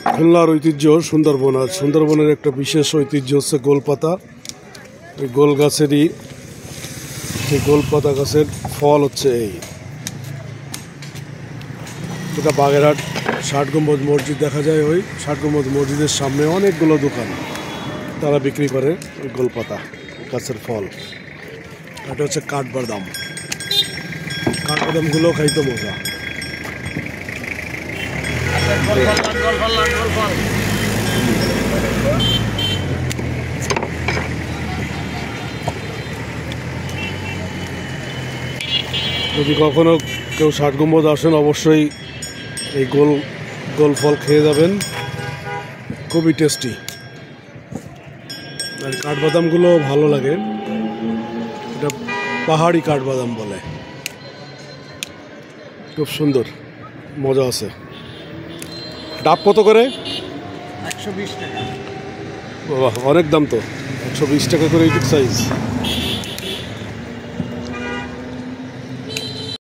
খুলনার ঐতিহ্য সুন্দরবন। আর সুন্দরবনের একটা বিশেষ ঐতিহ্য হচ্ছে গোলপাতা। এই গোল গাছেরই এই গোলপাতা গাছের ফল হচ্ছে এই। এটা বাগেরহাট ৬০ গম্বুজ মসজিদ দেখা যায়। ওই ৬০ গম্বুজ মসজিদের সামনে অনেকগুলো দোকান, তারা বিক্রি করে ওই গোলপাতা গাছের ফল। এটা হচ্ছে কাঠবাদাম। কাঠবাদামগুলো খাইতে মজা। যদি কখনো কেউ ৬০ গম্বুজ আসেন অবশ্যই এই গোল ফল খেয়ে যাবেন, খুবই টেস্টি। আর কাঠবাদামগুলো ভালো লাগে, এটা পাহাড়ি কাঠবাদাম বলে, খুব সুন্দর, মজা আছে। ডাব কত করে? ১২০ টাকা। বাহ, অনেক দাম তো। ১২০ টাকা করে এইটুক সাইজ।